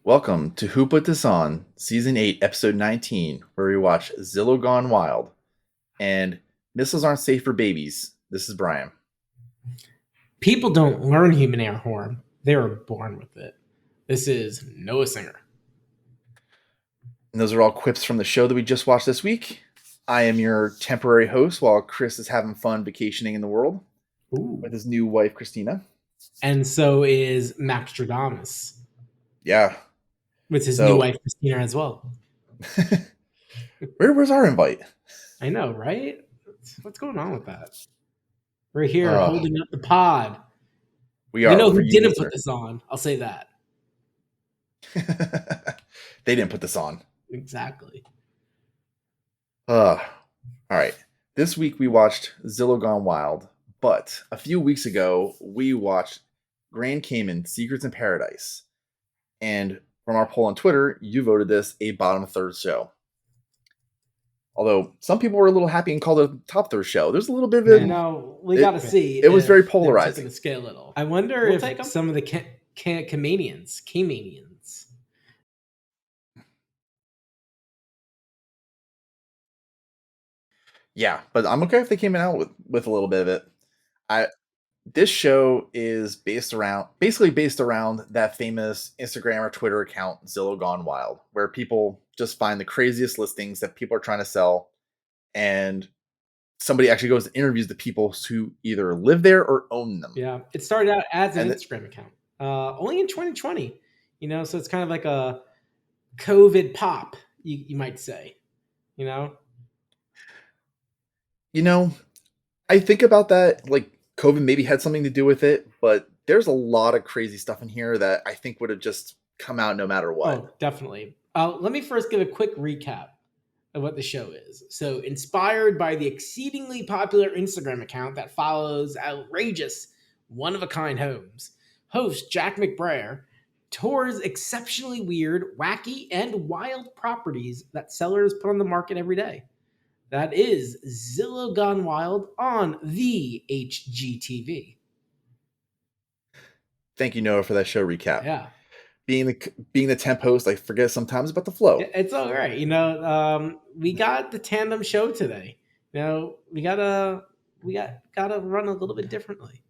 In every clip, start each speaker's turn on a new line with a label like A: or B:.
A: Welcome to Who Put This On, Season 8, Episode 19, where we watch Zillow Gone Wild and Missiles Aren't Safe for Babies. This is Brian.
B: People don't learn human air horn. They are born with it. This is Noah Singer.
A: And those are all quips from the show that we just watched this week. I am your temporary host while Chris is having fun vacationing in the world with his new wife, Christina.
B: And so is Max Stradamus.
A: Yeah.
B: With his new wife, Christina, as well.
A: Where's our invite?
B: I know, right? What's going on with that? We're here holding up the pod.
A: We are.
B: You know who didn't put this on? I'll say that.
A: They didn't put this on.
B: Exactly.
A: All right. This week we watched Zillow Gone Wild, but a few weeks ago we watched Grand Cayman Secrets in Paradise. And from our poll on Twitter, you voted this a bottom third show. Although some people were a little happy and called it a top third show. There's a little bit of it.
B: No, we got to see.
A: It was very polarizing.
B: The scale a little. I wonder if some of the Caymanians.
A: Yeah, but I'm okay if they came out with a little bit of it. This show is basically based around that famous Instagram or Twitter account, Zillow Gone Wild, where people just find the craziest listings that people are trying to sell, and somebody actually goes and interviews the people who either live there or own them.
B: Yeah, it started out as an Instagram account, only in 2020. So it's kind of like a COVID pop, you might say.
A: I think about that, like COVID maybe had something to do with it, but there's a lot of crazy stuff in here that I think would have just come out no matter what.
B: Oh, definitely. Let me first give a quick recap of what the show is. So, inspired by the exceedingly popular Instagram account that follows outrageous, one-of-a-kind homes, host Jack McBrayer tours exceptionally weird, wacky, and wild properties that sellers put on the market every day. That is Zillow Gone Wild on the HGTV.
A: Thank you, Noah, for that show recap.
B: Yeah.
A: Being the temp host, I forget sometimes about the flow.
B: It's all right. We got the tandem show today. We gotta run a little bit differently.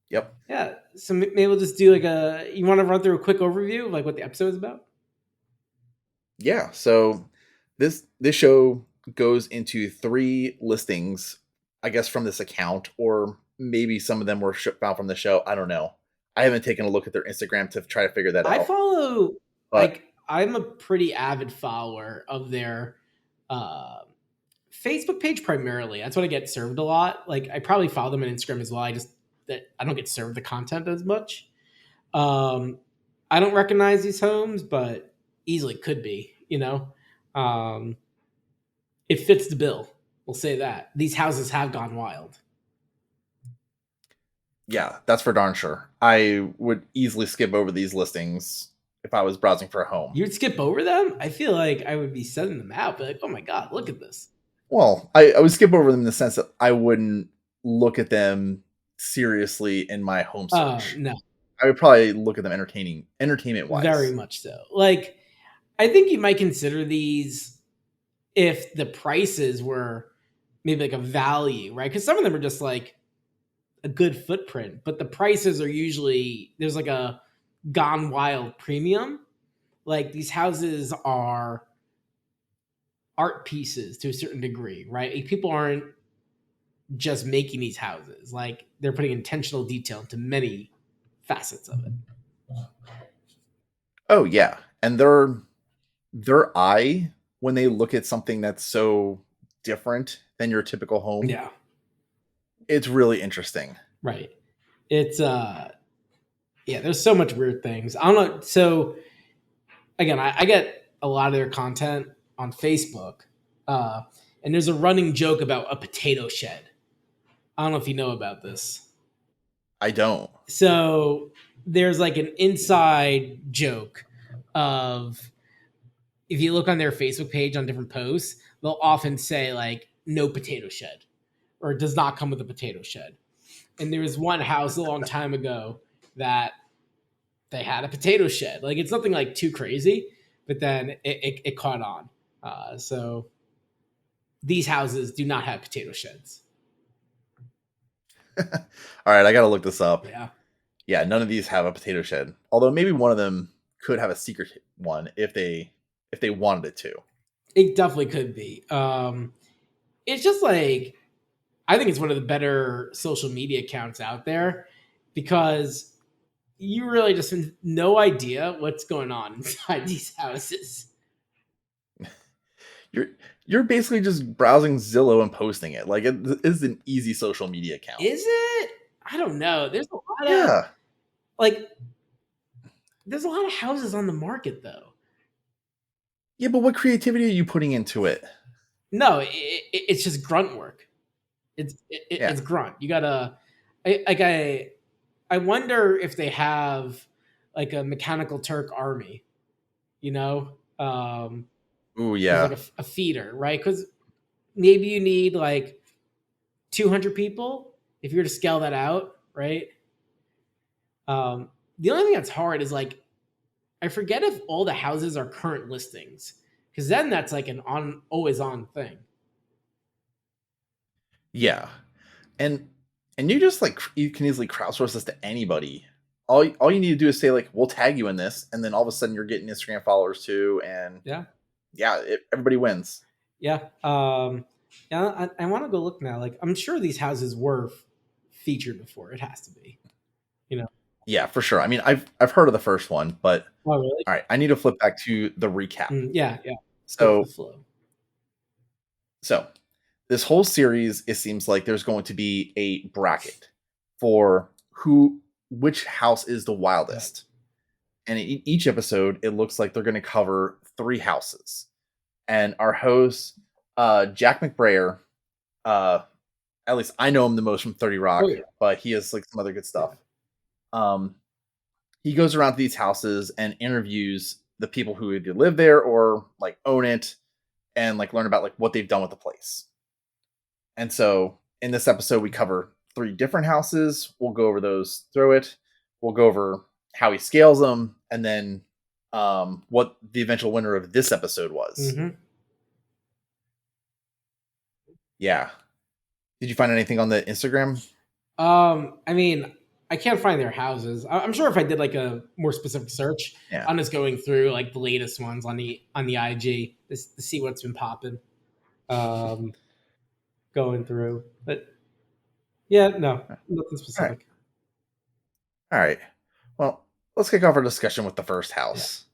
A: Yep.
B: Yeah. So maybe we'll just do you want to run through a quick overview of what the episode is about?
A: Yeah. So this show goes into 3 listings, I guess, from this account, or maybe some of them were found from the show. I don't know. I haven't taken a look at their Instagram to try to figure that out.
B: I follow, I'm a pretty avid follower of their Facebook page primarily. That's what I get served a lot. I probably follow them on Instagram as well. I don't get served the content as much. I don't recognize these homes, but easily could be, it fits the bill. We'll say that. These houses have gone wild.
A: Yeah, that's for darn sure. I would easily skip over these listings if I was browsing for a home.
B: You would skip over them? I feel like I would be sending them out, but oh my God, look at this.
A: Well, I would skip over them in the sense that I wouldn't look at them seriously in my home search.
B: No.
A: I would probably look at them entertainment-wise.
B: Very much so. I think you might consider these if the prices were maybe a value, right? Because some of them are just a good footprint, but the prices are usually, there's a Gone Wild premium. These houses are art pieces to a certain degree, right? People aren't just making these houses. They're putting intentional detail into many facets of it.
A: Oh yeah. And their eye, when they look at something that's so different than your typical home.
B: Yeah.
A: It's really interesting.
B: Right. It's there's so much weird things. I don't know. So again, I get a lot of their content on Facebook. And there's a running joke about a potato shed. I don't know if you know about this.
A: I don't.
B: So there's an inside joke of, if you look on their Facebook page on different posts, they'll often say no potato shed, or it does not come with a potato shed. And there was one house a long time ago that they had a potato shed. Like it's nothing like too crazy, but then it caught on. So these houses do not have potato sheds.
A: All right, I gotta look this up.
B: Yeah,
A: Yeah, none of these have a potato shed. Although maybe one of them could have a secret one if they wanted it to.
B: it definitely could be. It's just like I think it's one of the better social media accounts out there because you really just have no idea what's going on inside these houses.
A: You're you're basically just browsing Zillow and posting it. Like it is an easy social media account.
B: Is it? I don't know.
A: Yeah.
B: Like there's a lot of houses on the market though.
A: Yeah, but what creativity are you putting into it?
B: No, it's just grunt work.
A: Yeah.
B: It's grunt. You gotta like I wonder if they have like a Mechanical Turk army, you know,
A: Ooh,
B: as like
A: yeah.
B: a feeder, right? Because maybe you need like 200 people if you're to scale that out, right? The only thing that's hard is like I forget if all the houses are current listings because then that's like an on always on thing.
A: Yeah. And you just like you can easily crowdsource this to anybody. All you need to do is say like we'll tag you in this, and then all of a sudden you're getting Instagram followers too, and
B: Yeah,
A: yeah, everybody wins.
B: yeah, yeah. I want to go look now. Like I'm sure these houses were featured before. It has to be, you know.
A: Yeah, for sure. I mean, I've heard of the first one, but
B: Oh really?
A: all right, I need to flip back to the recap.
B: Yeah, yeah. Go with the
A: So
B: flow.
A: so this whole series, it seems like there's going to be a bracket for which house is the
B: Yeah.
A: wildest. And in each episode, it looks like they're going to cover 3 houses. And our host, Jack McBrayer, uh, at least I know him the most from 30
B: Oh
A: Rock,
B: yeah,
A: but he has like some other good
B: yeah.
A: stuff. Um, he goes around to these houses and interviews the people who either live there or like own it and like learn about like what they've done with the place. And so in this episode, we cover 3 different houses. We'll go over those through it. We'll go over how he scales them, and then what the eventual winner of this episode was.
B: Mm-hmm.
A: Yeah. Did you find anything on the Instagram?
B: I mean, I can't find their houses. I'm sure if I did like a more specific search,
A: Yeah.
B: I'm just going through like the latest ones on the IG to see what's been popping. Um, going through, but yeah, no, nothing
A: All right.
B: specific.
A: All right. Well, let's kick off our discussion with the first
B: Yeah,
A: house.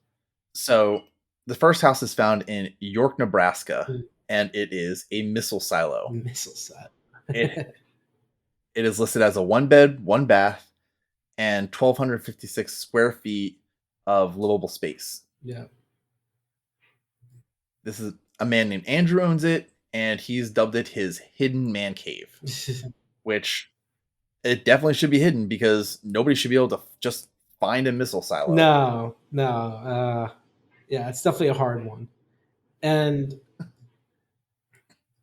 A: So, the first house is found in York, Nebraska, and it is a missile silo.
B: missile set.
A: It it is listed as a 1 bed, 1 bath, and 1,256 square feet of livable space.
B: Yeah.
A: This is a man named Andrew owns it, and he's dubbed it his hidden man cave, which it definitely should be hidden because nobody should be able to just find a missile silo.
B: No, no. Yeah, it's definitely a hard one. And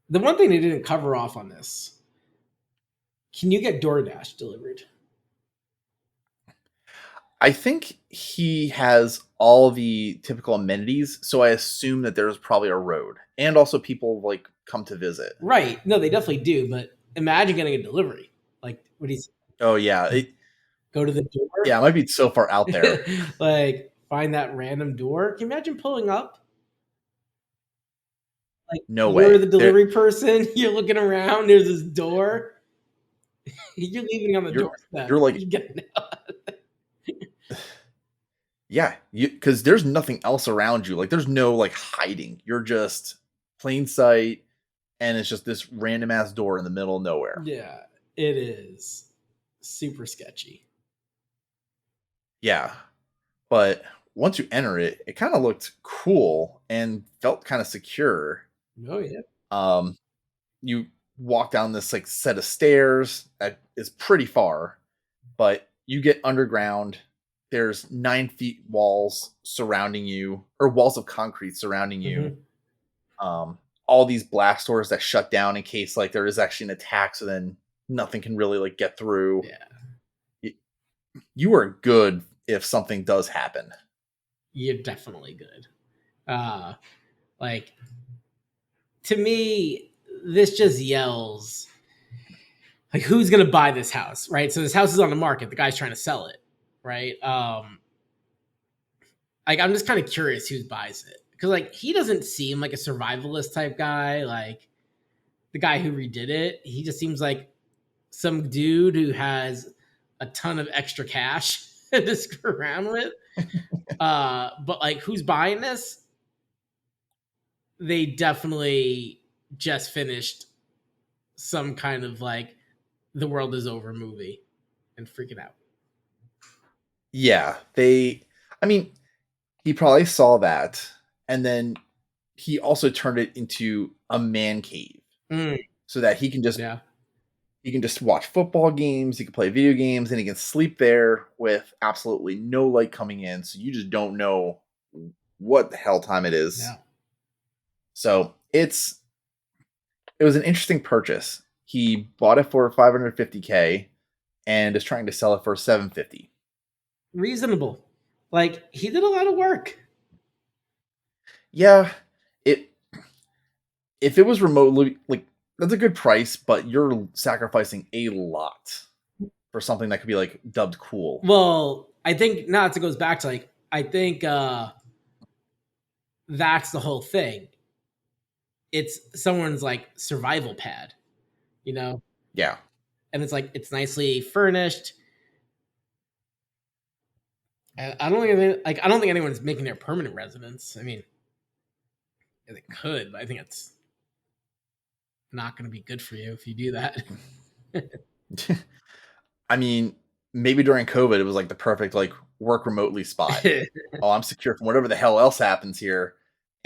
B: the one thing they didn't cover off on this, can you get DoorDash delivered?
A: I think he has all the typical amenities, so I assume that there's probably a road, and also people like come to visit.
B: Right. No, they definitely do. But imagine getting a delivery. Like, what do you
A: Oh yeah,
B: go to the door?
A: yeah, it might be so far out there.
B: Like, find that random door. Can you imagine pulling up? Like,
A: No
B: you're
A: way.
B: the delivery person. You're looking around. There's this door. You're leaving on the doorstep.
A: You're like
B: You get
A: yeah, because there's nothing else around you. Like there's no like hiding. You're just plain sight, and it's just this random ass door in the middle of nowhere.
B: Yeah, it is super sketchy.
A: Yeah, but once you enter it, it kind of looked cool and felt kind of secure.
B: Oh yeah.
A: Um, you walk down this like set of stairs that is pretty far, but you get underground. There's 9 feet walls surrounding you, or walls of concrete surrounding you. All these blast doors that shut down in case like there is actually an attack, so then nothing can really like get through.
B: Yeah.
A: You are good if something does happen.
B: You're definitely good. Like to me, this just yells like who's gonna buy this house, right? So this house is on the market. The guy's trying to sell it, right? Like I'm just kind of curious who buys it because like he doesn't seem like a survivalist type guy. Like the guy who redid it, he just seems like some dude who has a ton of extra cash to screw around with. But like who's buying this? They definitely just finished some kind of like the world is over movie and freaking out.
A: Yeah, they. I mean, he probably saw that, and then he also turned it into a man cave
B: Mm,
A: so that
B: yeah,
A: he can just watch football games, he can play video games, and he can sleep there with absolutely no light coming in. So you just don't know what the hell time it is.
B: yeah.
A: So it was an interesting purchase. He bought it for 550K and is trying to sell it for 750.
B: Reasonable. Like he did a lot of work.
A: Yeah, it if it was remotely like that's a good price, but you're sacrificing a lot for something that could be like dubbed cool.
B: Well, I think now it goes back to like I think that's the whole thing. It's someone's like survival pad, you know,
A: Yeah.
B: and it's like it's nicely furnished. I don't think like I don't think anyone's making their permanent residence. I mean, they could, but I think it's not going to be good for you if you do that.
A: I mean, maybe during COVID it was like the perfect like work remotely spot. Oh, I'm secure from whatever the hell else happens here,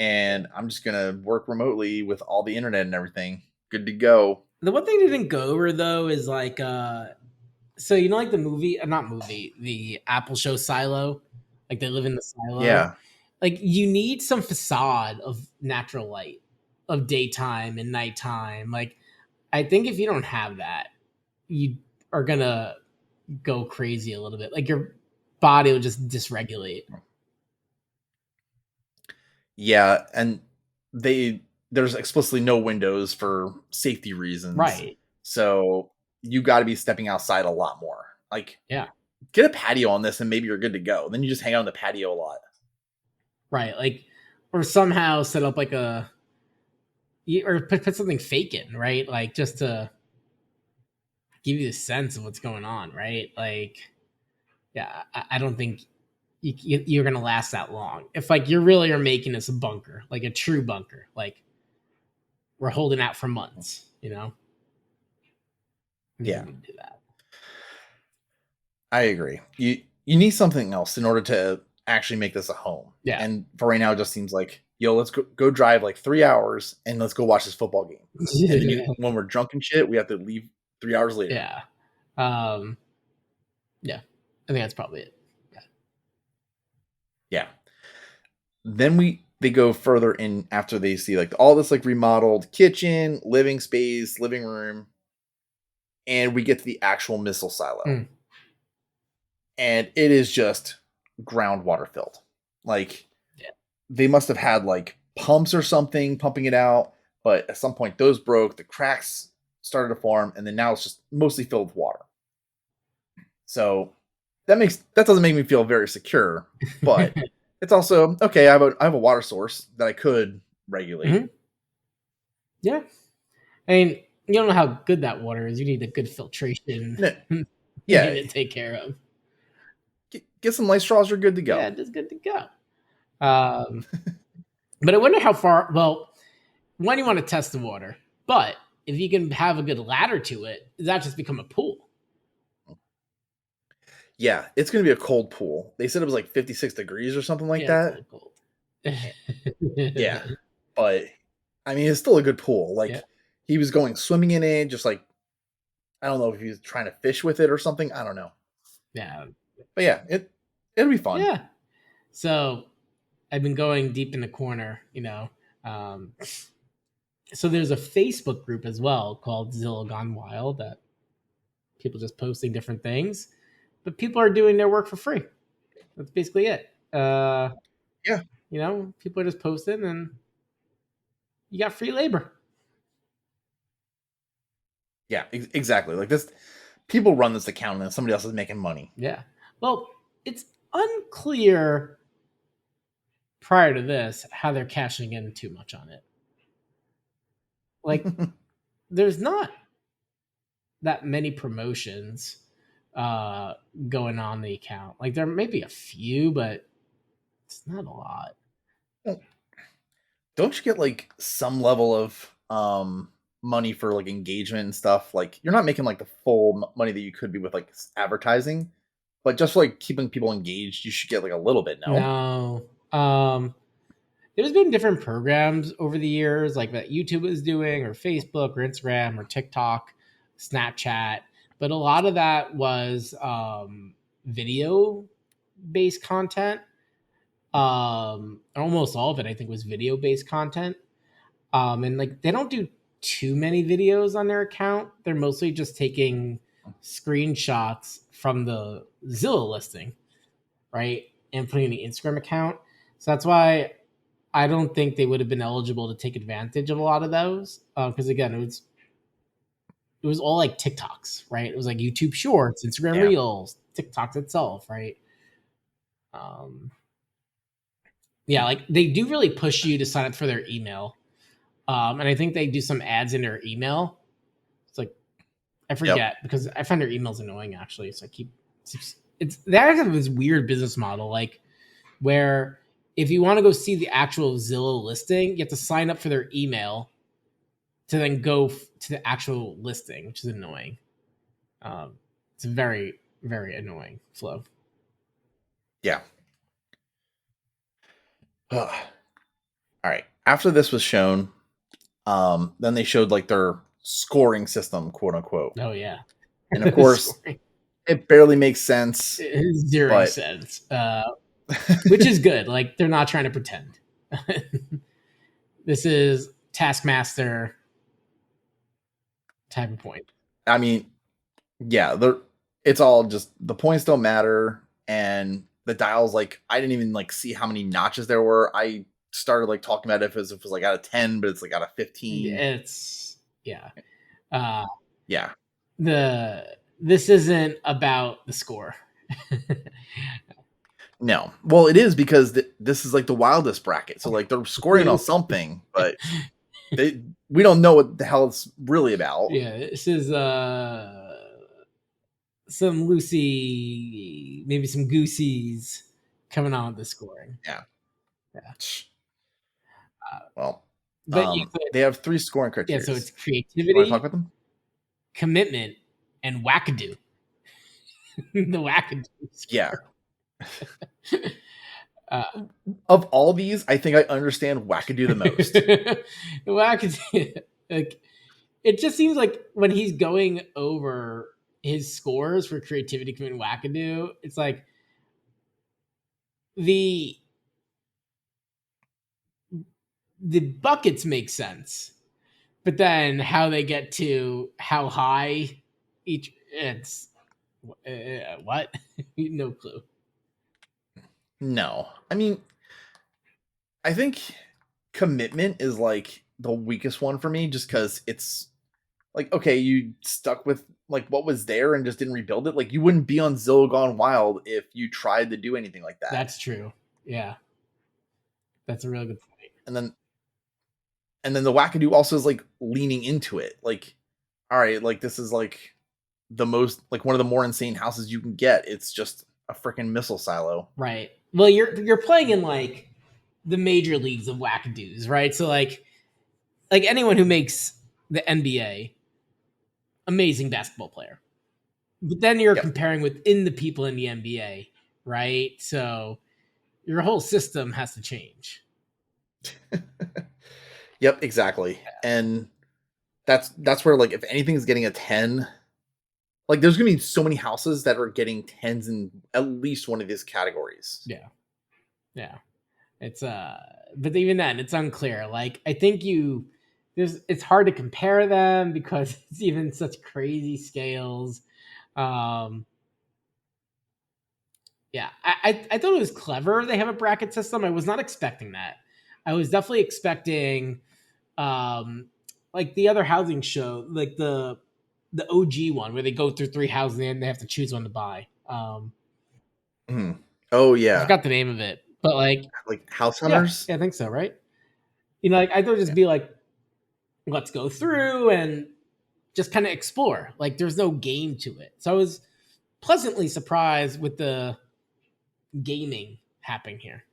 A: and I'm just gonna work remotely with all the internet and everything. Good to go.
B: The one thing they didn't go over though is like so you know like the movie not movie the Apple show Silo, like they live in the silo.
A: Yeah.
B: Like you need some facade of natural light of daytime and nighttime. Like I think if you don't have that, you are gonna go crazy a little bit. Like your body will just dysregulate.
A: Yeah, and there's explicitly no windows for safety reasons.
B: Right.
A: So you got to be stepping outside a lot more. Like
B: Yeah.
A: get a patio on this and maybe you're good to go. Then you just hang out on the patio a lot.
B: Right. Like or somehow set up like a or put something fake in, right? Like just to give you the sense of what's going on, right? Like, yeah, I don't think you're gonna last that long. If like you really are making this a bunker, like a true bunker, like we're holding out for months, you know. You
A: Yeah,
B: need to do that.
A: I agree. You need something else in order to actually make this a home.
B: Yeah,
A: And for right now, it just seems like yo, let's go drive like 3 hours and let's go watch this football game. And then when we're drunk and shit, we have to leave 3 hours later.
B: yeah, um, yeah. I think that's probably it. Yeah.
A: Yeah. Then they go further in after they see like all this like remodeled kitchen, living space, living room, and we get to the actual missile silo.
B: Mm.
A: And it is just groundwater filled. Like
B: Yeah.
A: they must have had like pumps or something pumping it out, but at some point those broke, the cracks started to form, and then now it's just mostly filled with water. So that doesn't make me feel very secure, but it's also okay. I have a water source that I could regulate.
B: Mhm. Yeah. I mean, you don't know how good that water is. You need a good filtration. You
A: Yeah,
B: need to take care of.
A: get some light straws. You're good to
B: Yeah,
A: go.
B: it's good to go. But I wonder how far. Well, when you want to test the water, but if you can have a good ladder to it, does that just become a pool?
A: Yeah, it's gonna be a cold pool. They said it was like 56 degrees or something like
B: Yeah,
A: that.
B: cold.
A: Yeah, but I mean, it's still a good pool.
B: Yeah,
A: Like he was going swimming in it, just like I don't know if he was trying to fish with it or something. I don't know,
B: yeah,
A: but yeah, it'll be fun.
B: yeah. So I've been going deep in the corner, you know. Um, so there's a Facebook group as well called Zillow Gone Wild that people just posting different things, but people are doing their work for free. That's basically it.
A: Yeah,
B: People are just posting, and you got free labor.
A: yeah, exactly. Like this, people run this account, and then somebody else is making money.
B: Yeah. Well, it's unclear prior to this how they're cashing in too much on it. Like, there's not that many promotions uh going on the account. Like, there may be a few, but it's not a lot.
A: Well, don't you get like some level of money for like engagement and stuff? Like you're not making like the full money that you could be with like advertising, but just for, like keeping people engaged, you should get like a little bit. No.
B: No. There's been different programs over the years, like that YouTube is doing, or Facebook, or Instagram, or TikTok, Snapchat. But a lot of that was video based content. Almost all of it, I think, was video based content. And like they don't do too many videos on their account. They're mostly just taking screenshots from the Zillow listing, right, and putting in the Instagram account. So that's why I don't think they would have been eligible to take advantage of a lot of those because again, it was all like TikToks, right? It was like YouTube Shorts, Instagram
A: Yeah.
B: Reels, TikToks itself, right? Um, yeah, like they do really push you to sign up for their email, and I think they do some ads in their email. It's like I
A: Yep.
B: forget because I find their emails annoying actually, so I keep it's that have this weird business model like where if you want to go see the actual Zillow listing, you have to sign up for their email to then go to the actual listing, which is annoying. It's very, very annoying flow.
A: Yeah. All right. After this was shown, then they showed like their scoring system, quote unquote.
B: Oh yeah,
A: And of course,
B: Scoring.
A: it barely makes sense,
B: Zero
A: but
B: sense, which is good. Like they're not trying to pretend. This is Taskmaster type of point.
A: I mean, yeah, it's all just the points don't matter, and the dials like I didn't even like see how many notches there were. I started like talking about it if it was like out of 10, but it's like out of 15.
B: It's yeah. Uh,
A: Yeah.
B: this isn't about the score.
A: No. Well, it is because this is like the wildest bracket. So like they're scoring on something, but we don't know what the hell it's really about.
B: Yeah, this is some Lucy, maybe some Goosies coming on with the scoring.
A: Yeah.
B: Yeah.
A: Well,
B: But yeah,
A: they have three scoring
B: yeah,
A: criteria.
B: so it's
A: You want to talk
B: creativity,
A: about them?
B: commitment, and wackadoo. The wackadoo
A: Yeah.
B: score. uh,
A: Of all these, I think I understand Wackadoo the most.
B: the wackadoo, like it just seems like when he's going over his scores for creativity, commitment, wackadoo, it's like the the buckets make sense, but then how they get to how high each it's what no clue.
A: No. I mean, I think commitment is like the weakest one for me just because it's like, okay, you stuck with like what was there and just didn't rebuild it. Like you wouldn't be on Zillow Gone Wild if you tried to do anything like that.
B: That's true. Yeah, that's a really good point.
A: And then the Wackadoo also is like leaning into it. Like, all right, like this is like the most like one of the more insane houses you can get. It's just a freaking missile silo.
B: Right. Well, you're playing in like the major leagues of wackadoos, right? So like anyone who makes the NBA, amazing basketball player. But then you're
A: Yep.
B: comparing within the people in the NBA, right? So your whole system has to change.
A: Yep, exactly. And that's where like if anything's getting a 10, like there's gonna be so many houses that are getting tens in at least one of these categories.
B: Yeah. Yeah. It's but even then it's unclear. Like I think it's hard to compare them because it's even such crazy scales. Um Yeah, I thought it was clever they have a bracket system. I was not expecting that. I was definitely expecting um like the other housing show, like the OG one where they go through three houses and they have to choose one to buy.
A: Mhm. Oh
B: I
A: yeah,
B: forgot the name of it, but like
A: like House
B: yeah,
A: Hunters.
B: yeah, I think so, right? You know, like I thought it'd just
A: Yeah,
B: be like let's go through and just kind of explore. Like there's no game to it. So I was pleasantly surprised with the gaming happening here.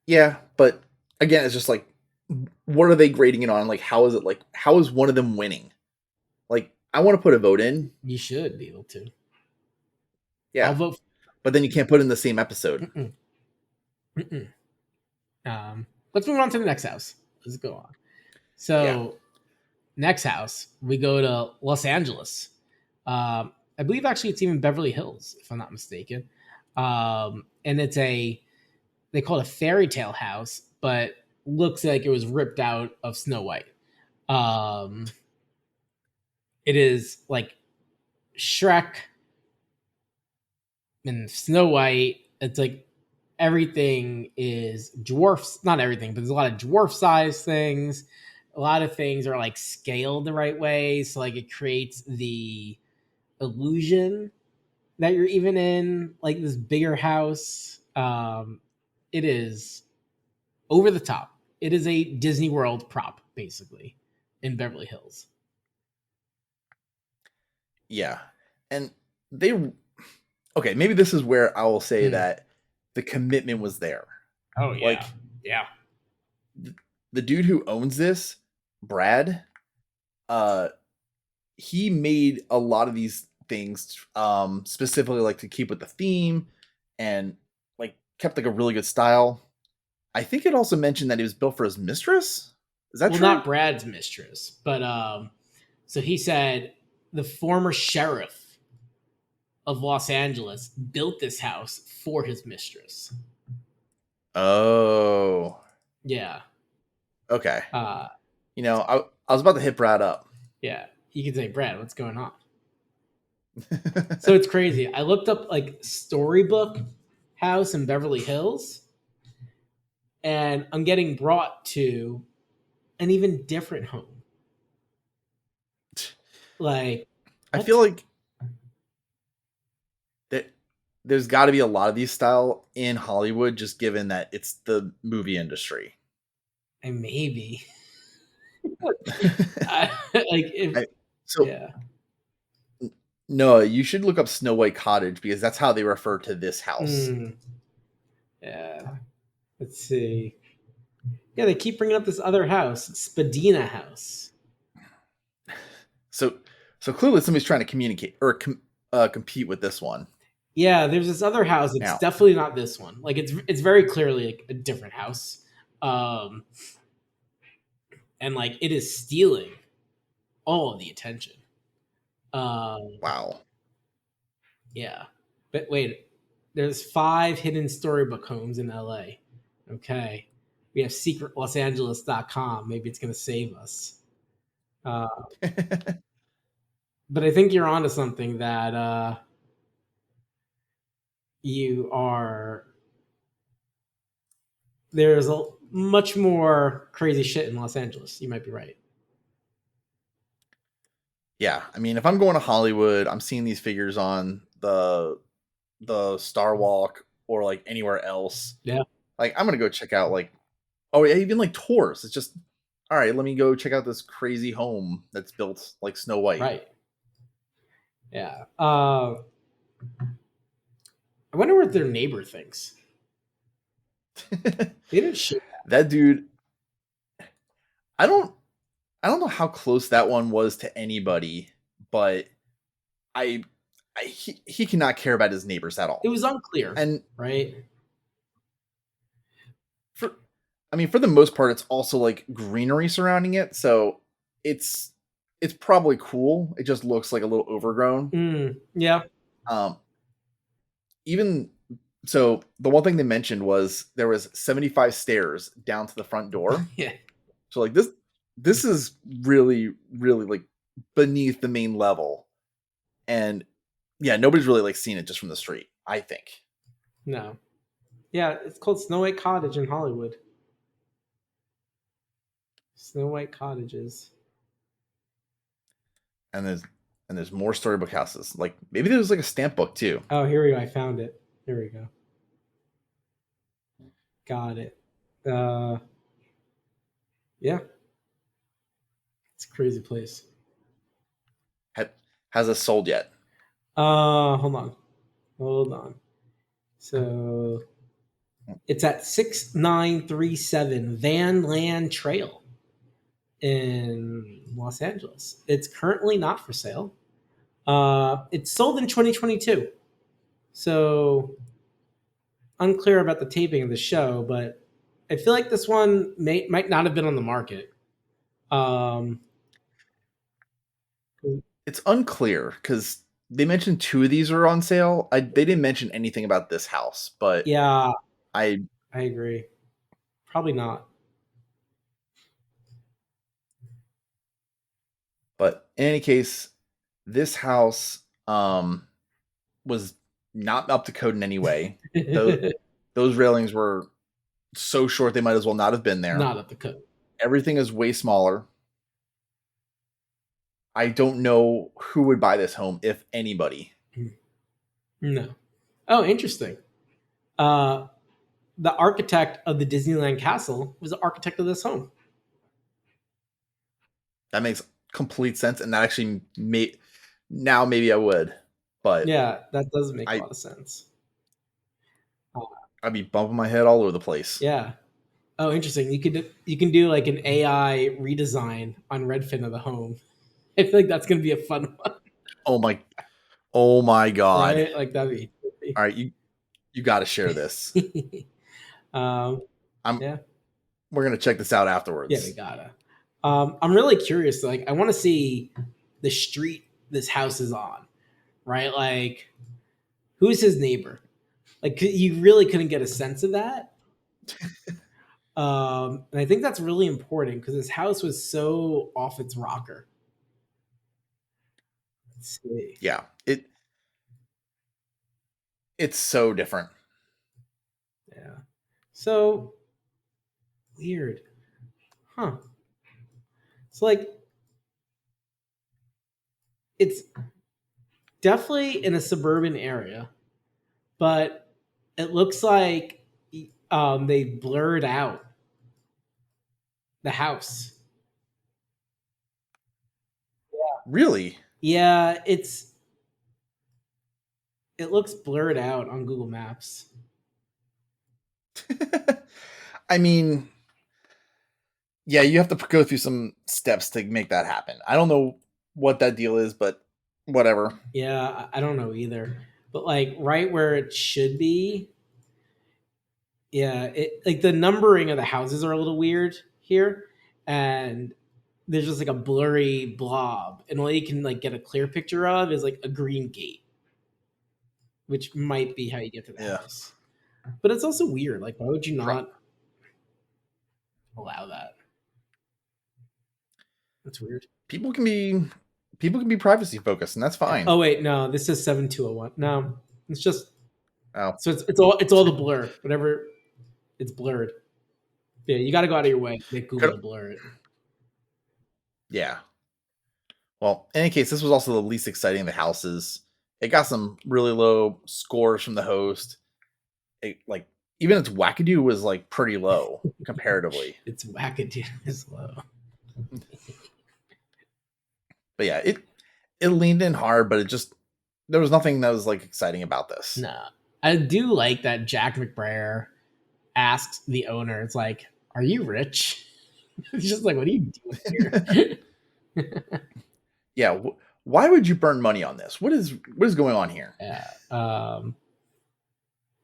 A: yeah, but again, it's just like, what are they grading it on? Like, how is it? Like, how is one of them winning? Like, I want to put a vote in,
B: You should be able to. I'll
A: yeah,
B: vote.
A: but then you can't put it in the same episode.
B: Mm-mm, mm-mm. Let's move on to the next house. Let's go on.
A: Yeah.
B: So next house, we go to Los Angeles. I believe actually it's even Beverly Hills, if I'm not mistaken. And it's they call it a fairy tale house, but looks like it was ripped out of Snow White. Um, it is like Shrek and Snow White. It's like everything is dwarfs, not everything, but there's a lot of dwarf size things. A lot of things are like scaled the right way. So like it creates the illusion that you're even in like this bigger house. It is over the top. It is a Disney World prop, basically, in Beverly Hills.
A: Yeah. And they okay, maybe this is where I will say
B: Mm.
A: that the commitment was there.
B: Oh yeah,
A: Like
B: yeah.
A: the dude who owns this, Brad, uh he made a lot of these things specifically like to keep with the theme and like kept like a really good style. I think it also mentioned that it was built for his mistress. Is that
B: Well,
A: true?
B: not Brad's mistress, but so he said the former sheriff of Los Angeles built this house for his mistress.
A: Oh.
B: Yeah.
A: Okay.
B: Uh,
A: I was about to hit Brad up.
B: yeah. You can say, Brad, what's going on? So it's crazy. I looked up like Storybook House in Beverly Hills, and I'm getting brought to an even different home. Like,
A: I feel
B: what?
A: like that there's got to be a lot of these style in Hollywood, just given that it's the movie industry.
B: And maybe. Like, if,
A: I, so
B: yeah.
A: no, you should look up Snow White Cottage because that's how they refer to this house.
B: Mm, yeah. Let's see. Yeah, they keep bringing up this other house, Spadina House.
A: So so clearly somebody's trying to communicate or compete with this one.
B: Yeah, there's this other house. It's
A: Now,
B: definitely not this one. Like, it's very clearly like a different house. Um, and like it is stealing all of the attention. Um,
A: wow.
B: yeah, but wait, there's 5 hidden storybook homes in LA. Okay, we have secretlosangeles.com. Maybe it's gonna save us. Uh, but I think you're onto something that you are. There's a much more crazy shit in Los Angeles. You might be right.
A: Yeah, I mean, if I'm going to Hollywood, I'm seeing these figures on the Star Walk or like anywhere else.
B: Yeah,
A: Like, I'm gonna go check out like, oh yeah, even like tours. It's just all right. Let me go check out this crazy home that's built like Snow White.
B: right. Yeah. I wonder what their neighbor thinks. They didn't show.
A: That dude, I don't I don't know how close that one was to anybody, but I, he cannot care about his neighbors at
B: It
A: all.
B: was unclear,
A: And
B: right?
A: for I mean, for the most part, it's also like greenery surrounding it, so it's it's probably cool. It just looks like a little overgrown.
B: Yeah.
A: Um, even so, the one thing they mentioned was there was 75 stairs down to the front door.
B: Yeah.
A: So like this is really like beneath the main level, and yeah, nobody's really like seen it just from the street, I think.
B: No. Yeah, it's called Snow White Cottage in Hollywood. Snow White Cottages.
A: And there's more storybook houses. Like maybe there's like a stamp book too.
B: Oh, here we go. I found it. Here we go. Got it. Uh, yeah, it's a crazy place.
A: Ha- has it sold yet?
B: Hold on. Hold on. So it's at 6937 Van Land Trail in Los Angeles. It's currently not for sale. It's sold in 2022. So unclear about the taping of the show, but I feel like this one might not have been on the market. Um,
A: It's unclear because they mentioned two of these are on sale. They didn't mention anything about this house, but
B: yeah,
A: I
B: I agree. Probably not.
A: but in any case, this house was not up to code in any way. Those those railings were so short they might as well not have been there.
B: Not at the cut.
A: Everything is way smaller. I don't know who would buy this home, if anybody.
B: No. Oh, interesting. Uh, the architect of the Disneyland castle was the architect of this home.
A: That makes complete sense, and that actually made now maybe I would, but
B: Yeah, that does make a
A: I
B: lot of sense. Uh,
A: I'd be bumping my head all over the place.
B: yeah. Oh, interesting. You can do like an AI redesign on Redfin of the home. I feel like that's gonna be a fun one,
A: Oh my oh my god.
B: right? Like that'd
A: All right, you got to share this.
B: be. um,
A: I'm
B: yeah,
A: we're gonna check this out
B: yeah, we
A: afterwards.
B: gotta. I'm really curious. Like, I want to see the street this house is on, right? Like, who's his neighbor? Like, you really couldn't get a sense of that. And I think that's really important because this house was so off its rocker. Let's see.
A: Yeah, it's so different.
B: Yeah. So weird. Huh. It's like it's definitely in a suburban area, but it looks like they blurred out the house.
A: Really?
B: Yeah, it looks blurred out on Google Maps.
A: I mean, yeah, you have to go through some steps to make that happen. I don't know what that deal is, but whatever.
B: Yeah, I don't know either. But like right where it should be, yeah, it like the numbering of the houses are a little weird here, and there's just like a blurry blob, and all you can like get a clear picture of is like a green gate, which might be how you get to the
A: Yeah.
B: house. But it's also weird. Like, why would you
A: Pro-
B: not allow that? That's weird.
A: people can be people can be privacy focused, and that's
B: Yeah.
A: fine.
B: Oh wait, no, this is 7201. No, it's just
A: Oh,
B: so it's all the blur. Whatever, it's blurred. Yeah, you got to go out of your way to get Google
A: could,
B: to blur it.
A: yeah. Well, in any case, this was also the least exciting of the houses. It got some really low scores from the host. It, like even its wackadoo was like pretty low comparatively.
B: It's wackadoo as low.
A: But yeah, it leaned in hard, but it just there was nothing that was like exciting about this.
B: No, I do like that Jack McBrayer asks the owner, "It's like, are you rich?" It's just like, what are you doing here?
A: Yeah, why would you burn money on this? What is going on here?
B: Yeah.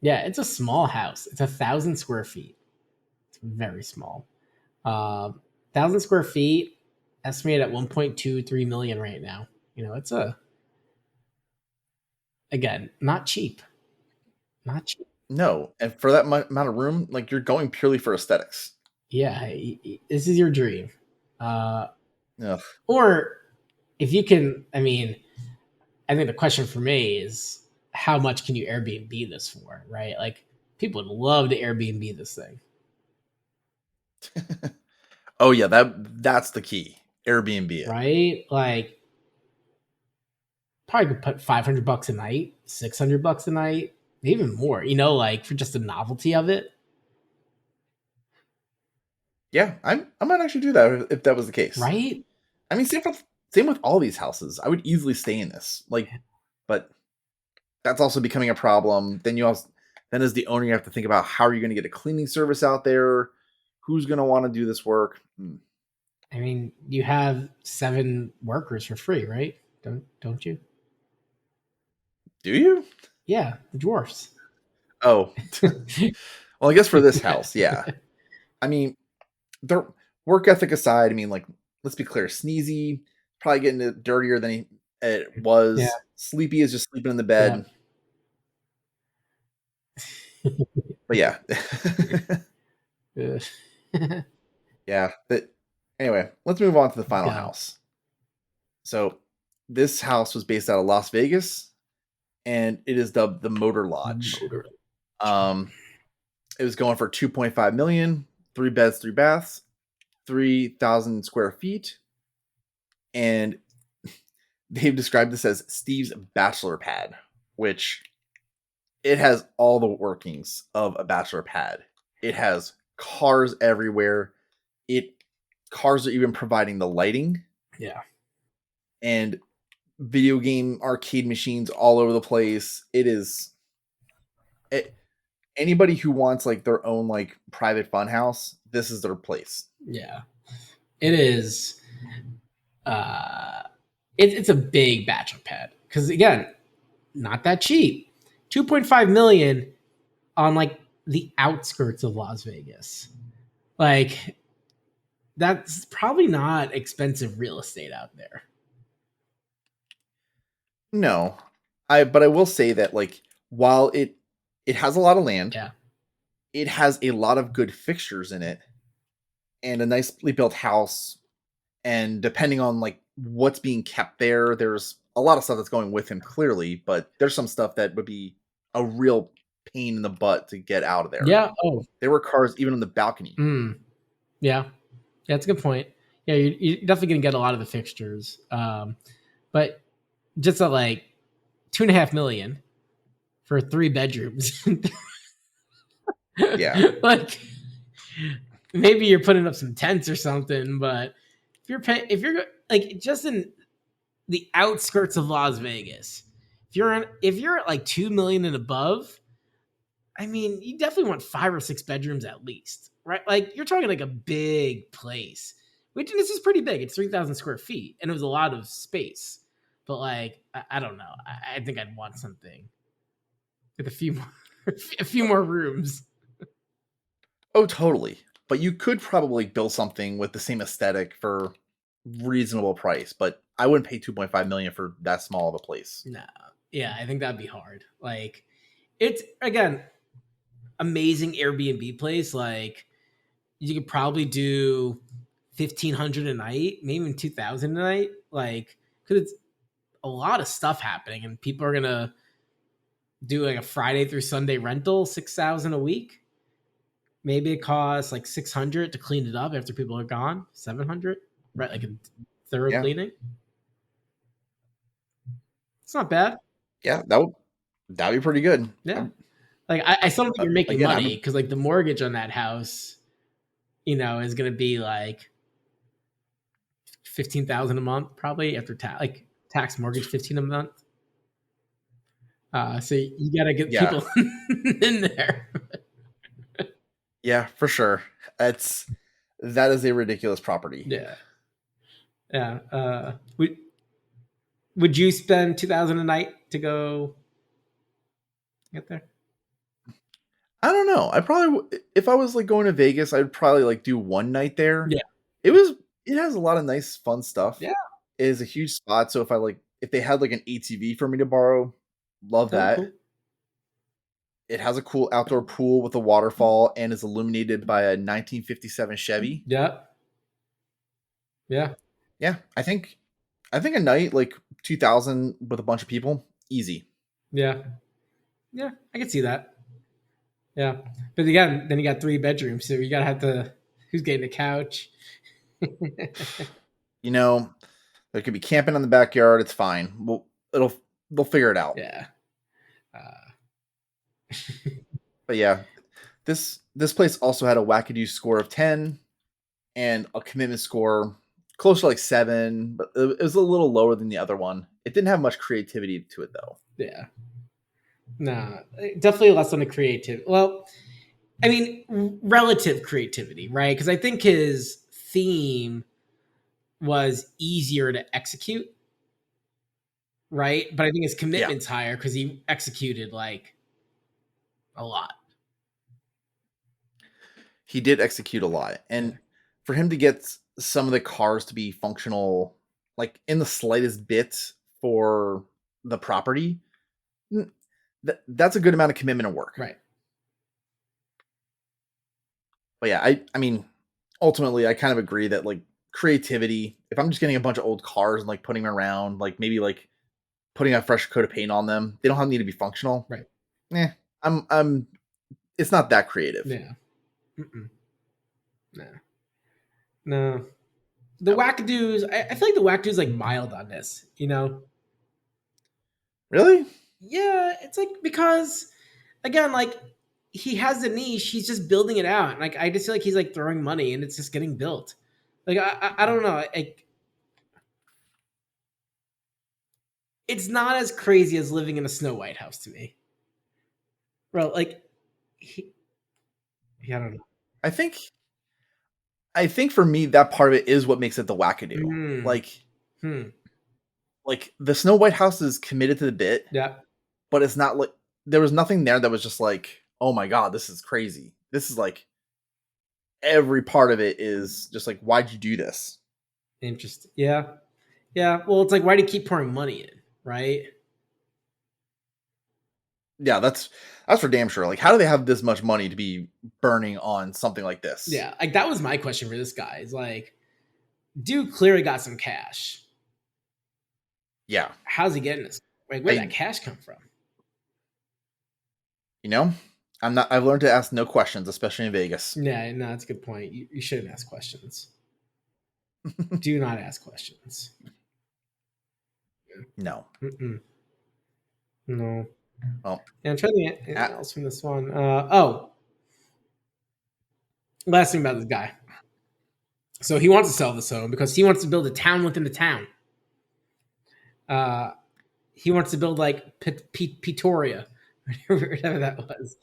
B: Yeah, it's a small house. It's 1,000 square feet. It's very small. 1,000 square feet, estimated at 1.23 million right now. You know, it's a again not cheap. Not cheap.
A: No, and for that amount of room, like you're going purely for aesthetics.
B: Yeah, this is your dream. Uh,
A: Ugh.
B: or if you can, I mean, I think the question for me is how much can you Airbnb this for, right? Like people would love to Airbnb this thing,
A: Oh yeah, that's the key. Airbnb it.
B: right? Like probably could put $500 a night, $600 a night, even more, like for just the novelty of it,
A: Yeah, I might actually do that if that was the case.
B: right?
A: I mean, same with all these houses. I would easily stay in this. Like, but that's also becoming a problem. Then as the owner, you have to think about how are you going to get a cleaning service out there? Who's going to want to do this work?
B: I mean, you have 7 workers for free, right? Don't you?
A: Do you?
B: Yeah, the dwarfs.
A: Oh, well, I guess for this house, yeah. I mean, their work ethic aside, I mean, like, let's be clear, Sneezy probably getting it dirtier than it
B: Yeah,
A: was. Sleepy is just sleeping in the
B: yeah.
A: bed. But yeah.
B: Ugh.
A: Yeah. But anyway, let's move on to the final
B: Go.
A: house. So this house was based out of Las Vegas, and it is dubbed the Motor Lodge.
B: Motor.
A: Um, it was going for 2.5 million, 3 beds, 3 baths, 3,000 square feet, and they've described this as Steve's bachelor pad, which it has all the workings of a bachelor pad. It has cars everywhere. It Cars are even providing the lighting
B: Yeah.
A: and video game arcade machines all over the place. It, anybody who wants like their own like private fun house, this is their place.
B: Yeah. It is. Uh, it's a big bachelor pad because again, not that cheap. 2.5 million on like the outskirts of Las Vegas. Like that's probably not expensive real estate out there.
A: No, but I will say that like while it has a lot of land,
B: Yeah.
A: it has a lot of good fixtures in it and a nicely built house. And depending on like what's being kept there, there's a lot of stuff that's going with him clearly, but there's some stuff that would be a real pain in the butt to get out of there.
B: Yeah. Oh.
A: There were cars even on the balcony.
B: Mm. Yeah. Yeah. That's a good point. Yeah, you're definitely gonna get a lot of the fixtures, but just at like 2.5 million for 3 bedrooms.
A: Yeah.
B: Like maybe you're putting up some tents or something, but if you're like just in the outskirts of Las Vegas, if you're at like 2 million and above, I mean, you definitely want 5 or 6 bedrooms at least, right? Like you're talking like a big place, which this is pretty big. It's 3,000 square feet, and it was a lot of space. But like, I don't know. I think I'd want something with a few more, a few more rooms.
A: Oh, totally. But you could probably build something with the same aesthetic for reasonable price, but I wouldn't pay 2.5 million for that small of a place.
B: No, yeah, I think that'd be hard. Like, it's again amazing Airbnb place. Like, you could probably do 1,500 a night, maybe even 2,000 a night. Like, because it's a lot of stuff happening, and people are gonna do like a Friday through Sunday rental, 6,000 a week. Maybe it costs like 600 to clean it up after people are gone. 700, right? Like a thorough
A: Yeah.
B: cleaning. It's not bad.
A: Yeah, that'd be pretty good.
B: Yeah. Like I still don't think you're making
A: Again,
B: money because like the mortgage on that house, is gonna be like 15,000 a month probably after tax mortgage 15 a month. So you gotta get
A: yeah.
B: people in there.
A: Yeah, for sure. That is a ridiculous property.
B: Yeah. Yeah. Would you spend 2,000 a night to go get there?
A: I don't know. I probably if I was like going to Vegas, I'd probably like do one night there.
B: Yeah.
A: It was it has a lot of nice fun stuff.
B: Yeah.
A: It is a huge spot, so if they had like an ATV for me to borrow, love
B: Oh, cool.
A: that. It has a cool outdoor pool with a waterfall and is illuminated by a 1957 Chevy.
B: Yeah. Yeah.
A: Yeah, I think a night like 2,000 with a bunch of people, easy.
B: Yeah, yeah, I can see that. Yeah, but again, then you got 3 bedrooms, so you gotta have to. Who's getting a couch?
A: You know, there could be camping in the backyard. It's fine. It'll they'll figure it out.
B: Yeah. Uh,
A: But yeah, this place also had a wackadoo score of 10 and a commitment score close to like 7, but it was a little lower than the other one. It didn't have much creativity to it though.
B: yeah. Nah, definitely less on the creative. Well, I mean, relative creativity, right? Because I think his theme was easier to execute, right? But I think his
A: Yeah,
B: commitment's higher because he executed like a lot.
A: he did execute a lot.
B: Yeah.
A: And for him to get some of the cars to be functional, like in the slightest bit for the property, that's a good amount of commitment and work.
B: Right.
A: But yeah, I mean, ultimately, I kind of agree that like creativity. If I'm just getting a bunch of old cars and like putting them around, like maybe like putting a fresh coat of paint on them, they don't need to be functional.
B: Right.
A: Eh, I'm. It's not that creative.
B: Yeah. Mm-mm. No. No. The
A: No.
B: wackadoos, I feel like the wackadoos like mild on this, you know?
A: Really?
B: Yeah, it's like because again, like he has the niche, he's just building it out. Like I just feel like he's like throwing money and it's just getting built. Like I don't know. Like it's not as crazy as living in a Snow White house to me. Bro, like he, yeah, I don't know.
A: I think. I think for me, that part of it is what makes it the wackadoo.
B: Mm,
A: Like,
B: hmm.
A: like the Snow White House is committed to the bit,
B: Yeah.
A: but it's not like there was nothing there that was just like, oh my god, this is crazy. This is like every part of it is just like, why'd you do this?
B: Interesting. Yeah. Yeah. Well, it's like why do you keep pouring money in, right?
A: Yeah, that's for damn sure. Like, how do they have this much money to be burning on something like this?
B: Yeah. Like that was my question for this guy. Is like, dude clearly got some cash.
A: Yeah,
B: How's he getting this? Like, where'd that
A: I,
B: cash come from?
A: you know, I'm not. I've learned to ask no questions, especially in Vegas.
B: Yeah, no, that's a good point. You shouldn't ask questions. Do not ask questions.
A: No.
B: Mm-mm. No.
A: Well,
B: Yeah, I'm trying to think anything
A: at,
B: else from this one. Oh, last thing about this guy. So he wants to sell this home because he wants to build a town within the town. Uh, he wants to build like Pretoria, whatever that was.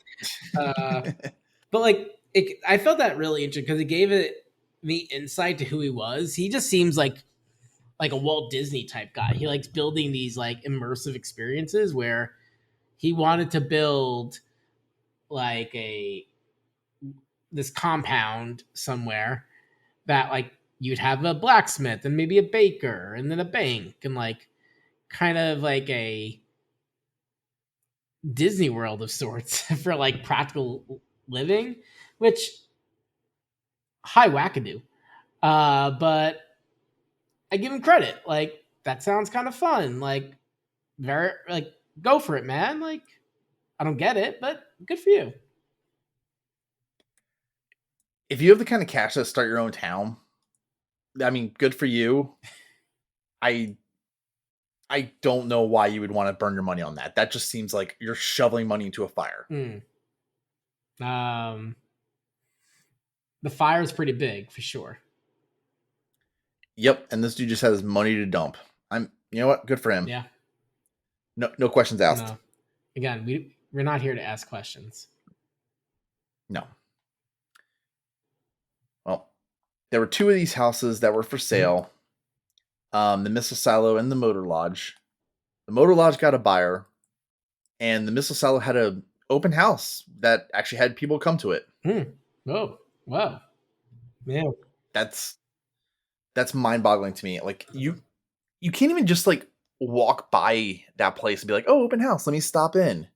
B: Uh, but like, I felt that really interesting because it gave it me insight to who he was. He just seems like a Walt Disney type guy. He likes building these like immersive experiences where he wanted to build like a this compound somewhere that like you'd have a blacksmith and maybe a baker and then a bank and like kind of like a Disney World of sorts for like practical living, which high wackadoo. But I give him credit. Like that sounds kind of fun. Like very like go for it, man. Like I don't get it, but good for you.
A: if you have the kind of cash to start your own town, I mean, good for you. I I don't know why you would want to burn your money on that. That just seems like you're shoveling money into a fire.
B: Mm. Um, the fire is pretty big for sure.
A: Yep, and this dude just has money to dump. You know what? Good for him.
B: Yeah.
A: No questions asked.
B: No. Again, we're not here to ask questions.
A: No. Well, there were two of these houses that were for
B: Mhm.
A: sale. The missile silo and the motor lodge. The motor lodge got a buyer, and the missile silo had a open house that actually had people come to it.
B: Mm. Oh, wow. Yeah.
A: That's that's mind-boggling to me. Like you can't even just like walk by that place and be like, "Oh, open house, let me stop in."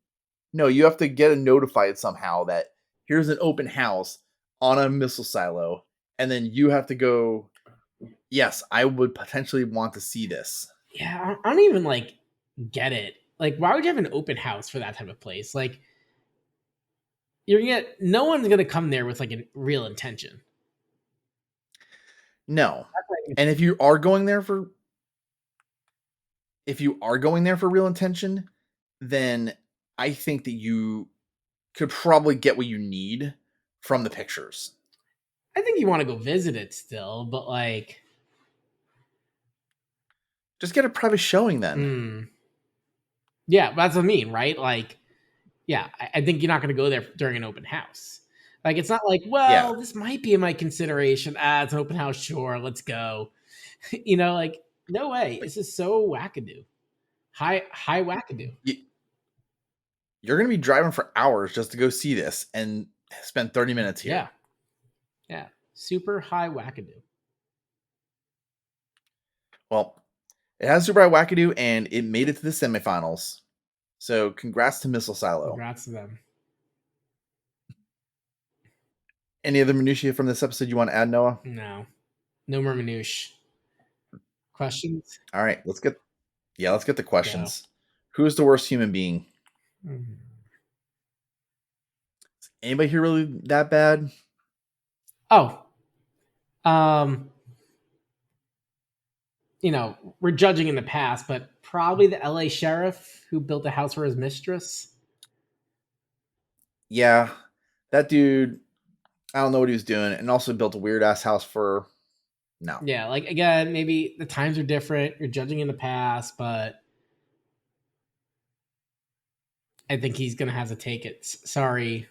A: No, you have to get a notified somehow that here's an open house on a missile silo, and then you have to go Yes, I would potentially want to see this.
B: Yeah, I don't even like get it. Like, why would you have an open house for that type of place? Like, you're gonna get no one's gonna come there with like a real intention.
A: No.
B: That's like,
A: And if you are going there for real intention, then I think that you could probably get what you need from the pictures.
B: I think you want to go visit it still, but like,
A: Just get a private showing then.
B: hmm. Yeah, that's what I mean, right? Like, yeah, I think you're not going to go there during an open house. Like, it's not like,
A: Yeah.
B: well, this might be in my consideration. Ah, it's an open house. Sure, let's go. Like, no way.
A: Like
B: This is so wackadoo. High wackadoo.
A: you're going to be driving for hours just to go see this and spend 30 minutes
B: Yeah,
A: here.
B: yeah. Super high wackadoo.
A: Well, it has Super Wackadoo and it made it to the semifinals. So congrats to Missile Silo.
B: Congrats to them.
A: Any other minutiae from this episode you want to add, Noah?
B: No, no more minutiae. Questions?
A: All right, let's get the
B: Go.
A: questions. Who's the worst human being?
B: Mhm.
A: Anybody here really that bad?
B: Oh, um, we're judging in the past, but probably the LA sheriff who built a house for his mistress.
A: Yeah, that dude. I don't know what he was doing, and also built a weird ass house for. No.
B: Yeah, like again, maybe the times are different. You're judging in the past, but I think he's gonna have to take it. Sorry,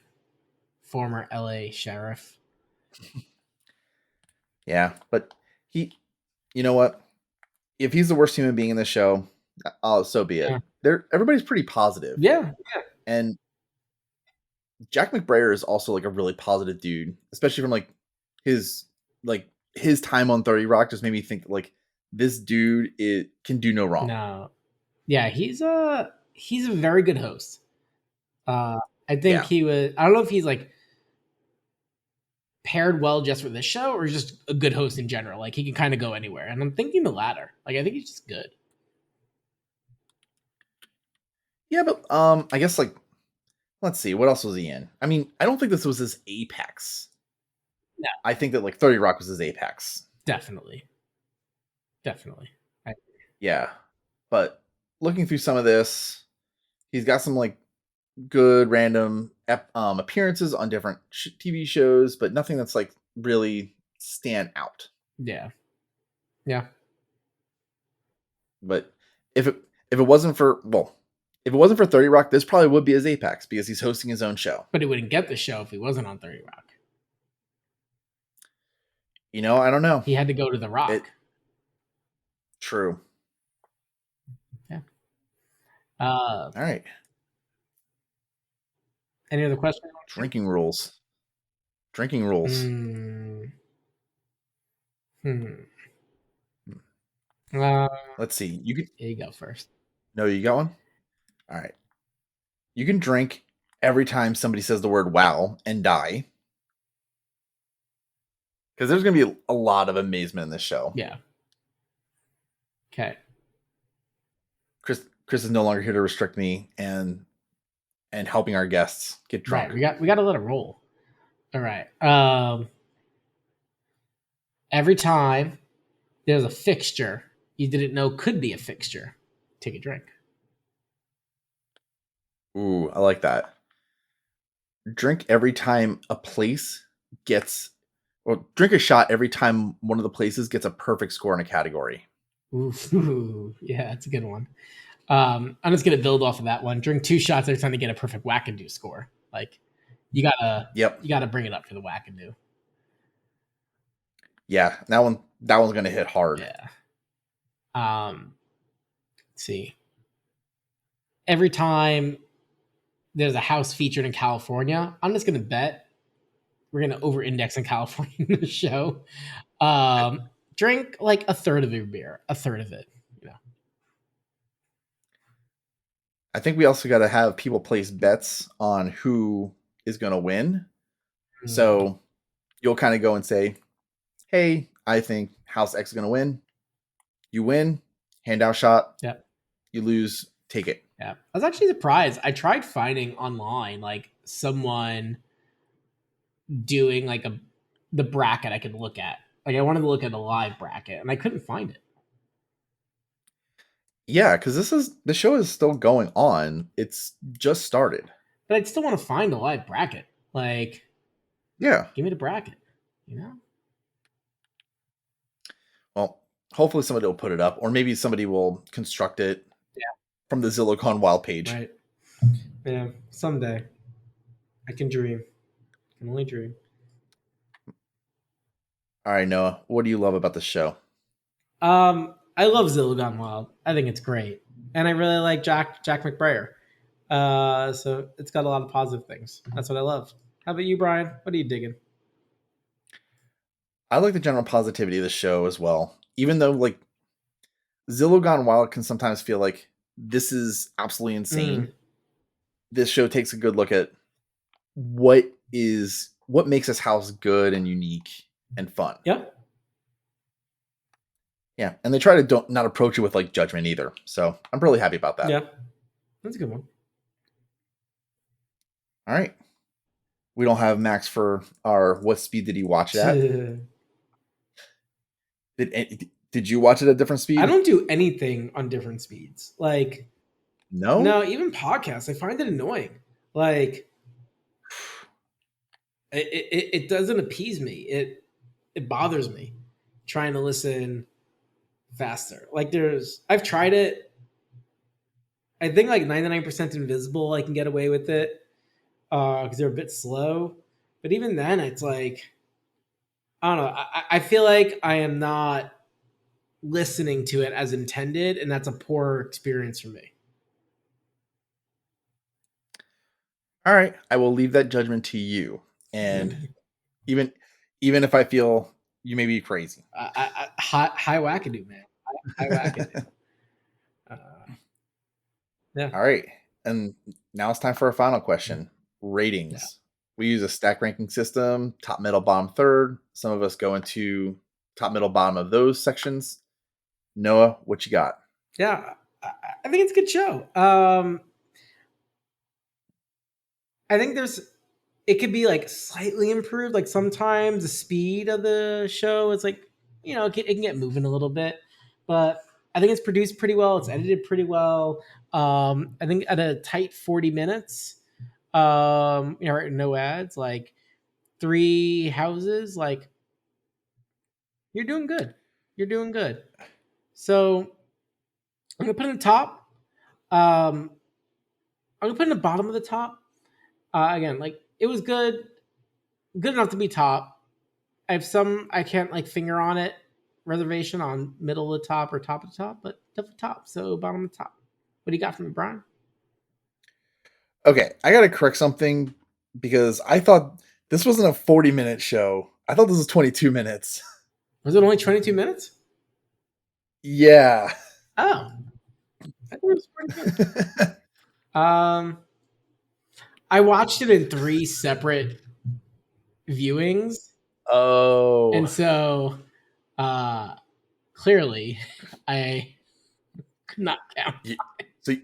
B: former LA sheriff.
A: Yeah, but he. You know what? If he's the worst human being in the show, oh, so be
B: Yeah.
A: it. Everybody's pretty positive,
B: Yeah.
A: and Jack McBrayer is also like a really positive dude, especially from his his time on 30 Rock just made me think like this dude it can do no wrong.
B: No. Yeah, he's a very good host. I think
A: Yeah.
B: he was. I don't know if he's like paired well just for this show or just a good host in general. Like he can kind of go anywhere, and I'm thinking the latter. Like I think he's just good.
A: Yeah, but I guess let's see, what else was he in? I mean, I don't think this was his apex.
B: No,
A: I think that like 30 Rock was his apex.
B: definitely, definitely. I,
A: Yeah. But looking through some of this, he's got some like good random appearances on different TV shows, but nothing that's like really stand out.
B: yeah, yeah.
A: But if it if it wasn't for if it wasn't for 30 Rock, this probably would be his apex because he's hosting his own show.
B: But he wouldn't get the show if he wasn't on 30 Rock.
A: I don't know.
B: He had to go to the
A: It
B: Rock.
A: true.
B: Yeah.
A: All right.
B: Any other questions?
A: Drinking rules. Drinking rules.
B: Hmm. Hmm.
A: Let's see. You can
B: Here you go first.
A: No, you got one? All right. You can drink every time somebody says the word wow and die. Because there's going to be a lot of amazement in this show.
B: Yeah. Okay.
A: Chris is no longer here to restrict me and helping our guests get drunk.
B: Right. We got to let it roll. All right. Every time there's a fixture you didn't know could be a fixture, take a drink.
A: Ooh, I like that. Drink every time a place gets, or drink a shot every time one of the places gets a perfect score in a category.
B: Ooh, yeah, that's a good one. I'm just gonna build off of that one. Drink 2 shots every time they get a perfect wackadoo score. Like you
A: Yep.
B: gotta bring it up for the wackadoo.
A: Yeah, that one's gonna hit hard.
B: Yeah. Let's see. Every time there's a house featured in California, I'm just gonna bet we're gonna over index in California in the show. Drink like a third of your beer, a third of it.
A: I think we also got to have people place bets on who is going to win.
B: Mm.
A: So you'll kind of go and say, "Hey, I think House X is going to win. You win, handout shot.
B: Yeah.
A: You lose, take it.
B: Yeah. I was actually surprised. I tried finding online like someone doing like the bracket I could look at. Like I wanted to look at a live bracket and I couldn't find it.
A: Yeah, because the show is still going on. It's just started.
B: But I'd still want to find a live bracket. Like,
A: Yeah.
B: give me the bracket, you know?
A: Well, hopefully somebody will put it up, or maybe somebody will construct it
B: Yeah.
A: from the Zillow Wild page.
B: Right. Yeah. Someday. I can dream. I can only dream.
A: All right, Noah, what do you love about the show?
B: I love Zillow Gone Wild. I think it's great. And I really like Jack McBrayer. So it's got a lot of positive things. That's what I love. How about you, Brian? What are you digging?
A: I like the general positivity of the show as well. Even though like Zillow Gone Wild can sometimes feel like this is absolutely insane. This show takes a good look at what makes this house good and unique and fun.
B: Yep.
A: Yeah, and they try to don't not approach it with like judgment either. So I'm really happy about that.
B: Yeah. That's a good one.
A: All right. We don't have Max for our what speed did he watch it at? Did you watch it at different speed?
B: I don't do anything on different speeds. Like,
A: No?
B: no, even podcasts, I find it annoying. Like, it doesn't appease me. It bothers me trying to listen faster. Like, I've tried it. I think like 99% invisible, I can get away with it because they're a bit slow. But even then, it's like, I don't know. I feel like I am not listening to it as intended, and that's a poor experience for me.
A: All right. I will leave that judgment to you. And even if I feel you may be crazy.
B: High wackadoo, man. High wackadoo. Uh, yeah.
A: All right. And now it's time for our final question. Ratings.
B: Yeah.
A: We use a stack ranking system, top, middle, bottom, third. Some of us go into top, middle, bottom of those sections. Noah, what you got?
B: Yeah. I think it's a good show. I think it could be like slightly improved. Like sometimes the speed of the show is like, it can get moving a little bit, but I think it's produced pretty well. It's edited pretty well. I think at a tight 40 minutes, right, no ads, like 3 houses, like you're doing good. You're doing good. So I'm gonna put in the top. I'm gonna put in the bottom of the top. Again, like it was good enough to be top. I have some I can't like finger on it reservation on middle of the top or top of the top, but definitely top. So bottom of the top. What do you got for me, Brian?
A: Okay, I got to correct something because I thought this wasn't a 40-minute show. I thought this was 22 minutes.
B: Was it only 22 minutes?
A: Yeah.
B: Oh, I thought it was pretty good. I watched it in 3 separate viewings.
A: Oh.
B: And so clearly I could not count.
A: So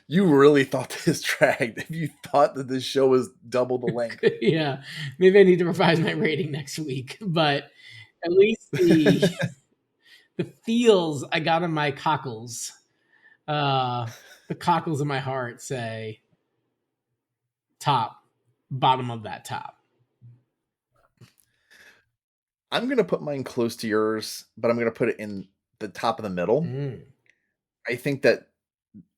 A: you really thought this dragged. If you thought that this show was double the length.
B: Yeah. Maybe I need to revise my rating next week, but at least the feels I got in my cockles, the cockles in my heart say top, bottom of that top.
A: I'm going to put mine close to yours, but I'm going to put it in the top of the middle. I think that,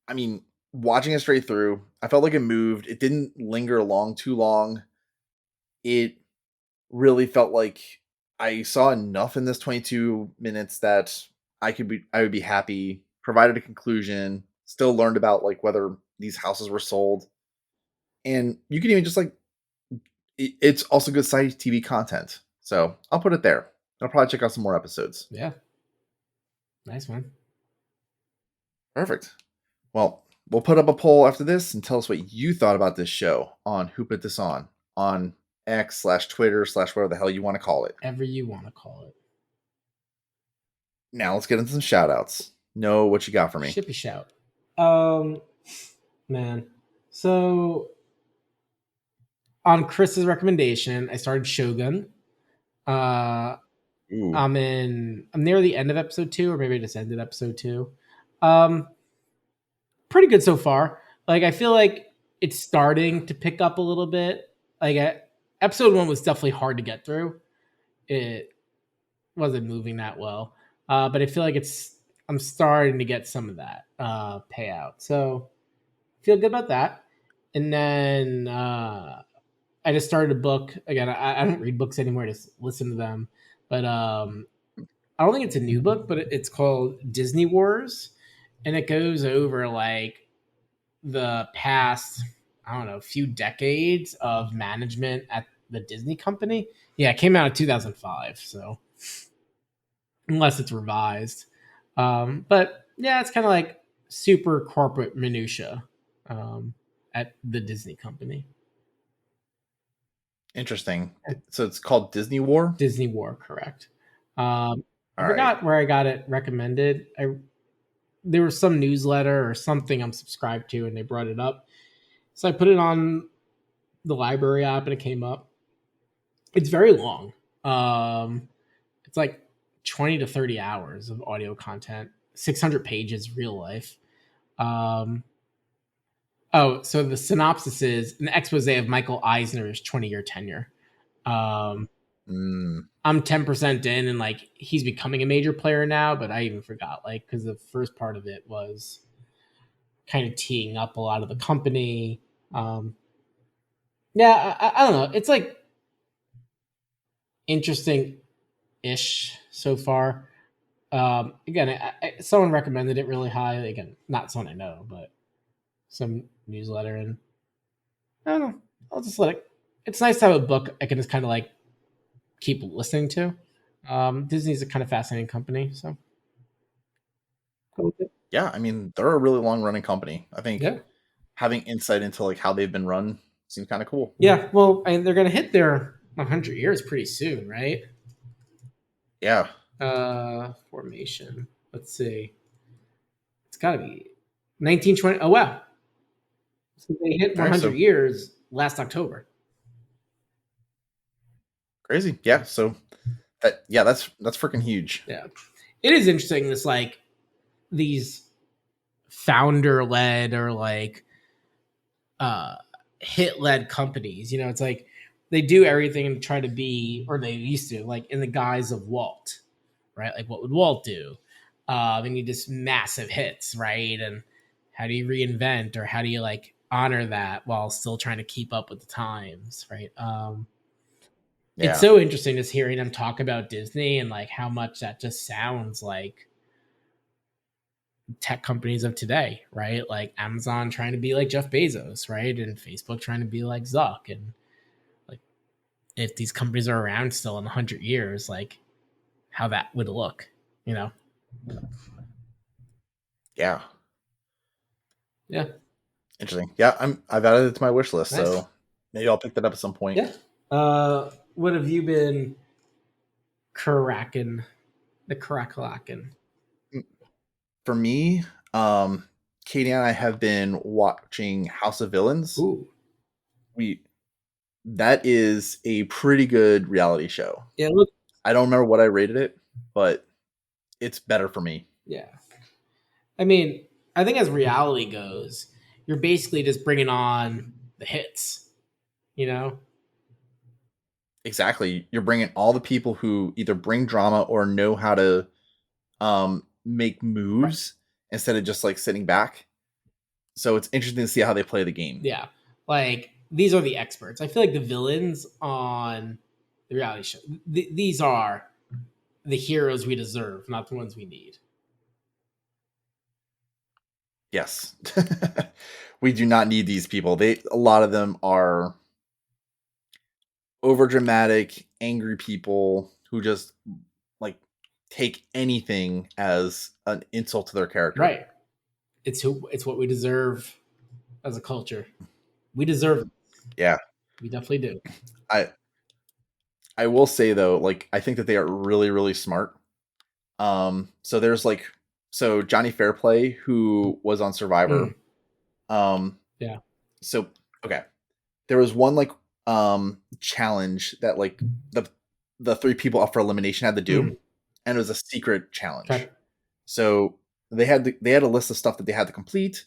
A: I mean, watching it straight through, I felt like it moved. It didn't linger along too long. It really felt like I saw enough in this 22 minutes that I would be happy, provided a conclusion, still learned about like whether these houses were sold. And you can even just like, it's also good side TV content. So I'll put it there. I'll probably check out some more episodes.
B: Yeah. Nice one.
A: Perfect. Well, we'll put up a poll after this and tell us what you thought about this show on Who Put This On X/Twitter/ whatever the hell you want to call it.
B: Ever you want to call it.
A: Now let's get into some shout outs. Know what you got for me.
B: Shippy shout. Um, man. So on Chris's recommendation, I started Shogun. Uh,
A: Ooh.
B: I'm near the end of episode 2, or maybe I just ended episode 2. Um, Pretty good so far. Like I feel like it's starting to pick up a little bit. Episode 1 was definitely hard to get through. It wasn't moving that well. But I feel like I'm starting to get some of that payout. So feel good about that. And then I just started a book again. I don't read books anymore; I just listen to them. But I don't think it's a new book, but it's called Disney Wars, and it goes over like the past, I don't know, few decades of management at the Disney company. Yeah, it came out in 2005, so unless it's revised. But yeah, it's kind of like super corporate minutia um, at the Disney company.
A: Interesting. So it's called Disney War?
B: Disney War, correct. I
A: All right.
B: forgot where I got it recommended. There was some newsletter or something I'm subscribed to, and they brought it up. So I put it on the library app, and it came up. It's very long. It's like 20 to 30 hours of audio content, 600 pages, real life. Um, so the synopsis is an expose of Michael Eisner's 20-year tenure. Um,
A: Mm,
B: I'm 10% in, and like he's becoming a major player now, but I even forgot, like, because the first part of it was kind of teeing up a lot of the company. Um, yeah, I don't know. It's like interesting ish so far. Again, someone recommended it really high. Again, not someone I know, but some newsletter, and I don't know. I'll just let it. It's nice to have a book I can just kind of like keep listening to. Disney's a kind of fascinating company, so go with it.
A: yeah, I mean, they're a really long running company. I think
B: Yeah,
A: having insight into like how they've been run seems kind of cool.
B: yeah. Well, and they're gonna hit their 100 years pretty soon, right?
A: Yeah.
B: Formation. Let's see. It's got to be 1920. Oh wow! So they hit
A: All right.
B: 100
A: So
B: years last October.
A: crazy. Yeah. So that's freaking huge.
B: Yeah, it is interesting. This like these founder led or like uh hit led companies. It's like they do everything to try to be, or they used to, like in the guise of Walt, right? Like what would Walt do? And you just massive hits, right? And how do you reinvent, or how do you like honor that while still trying to keep up with the times, right? It's
A: Yeah.
B: so interesting just hearing them talk about Disney and like how much that just sounds like tech companies of today, right? Like Amazon trying to be like Jeff Bezos, right? And Facebook trying to be like Zuck. And like, if these companies are around still in 100 years, like how that would look, you know?
A: Yeah.
B: Yeah.
A: Interesting. Yeah, I've added it to my wish list,
B: Nice.
A: so maybe I'll pick that up at some point.
B: Yeah. What have you been cracking? The crackalacking.
A: For me, Katie and I have been watching House of Villains.
B: Ooh.
A: We That is a pretty good reality show.
B: Yeah. Look.
A: I don't remember what I rated it, but it's better for me.
B: Yeah. I mean, I think as reality goes, you're basically just bringing on the hits, you know?
A: Exactly. You're bringing all the people who either bring drama or know how to make
B: Right.
A: moves instead of just like sitting back. So it's interesting to see how they play the game.
B: Yeah. Like these are the experts. I feel like the villains on the reality show, these are the heroes we deserve, not the ones we need.
A: Yes. We do not need these people. A lot of them are over dramatic, angry people who just like take anything as an insult to their character.
B: Right. It's what we deserve as a culture. We deserve it.
A: Yeah.
B: We definitely do.
A: I I will say though, like I think that they are really really smart. So there's like so Johnny Fairplay who was on
B: Mm,
A: Survivor. Um,
B: yeah.
A: so okay, there was one like challenge that like the the three people up for elimination had to do,
B: Mm,
A: and it was a secret
B: okay.
A: challenge. So they had a list of stuff that they had to complete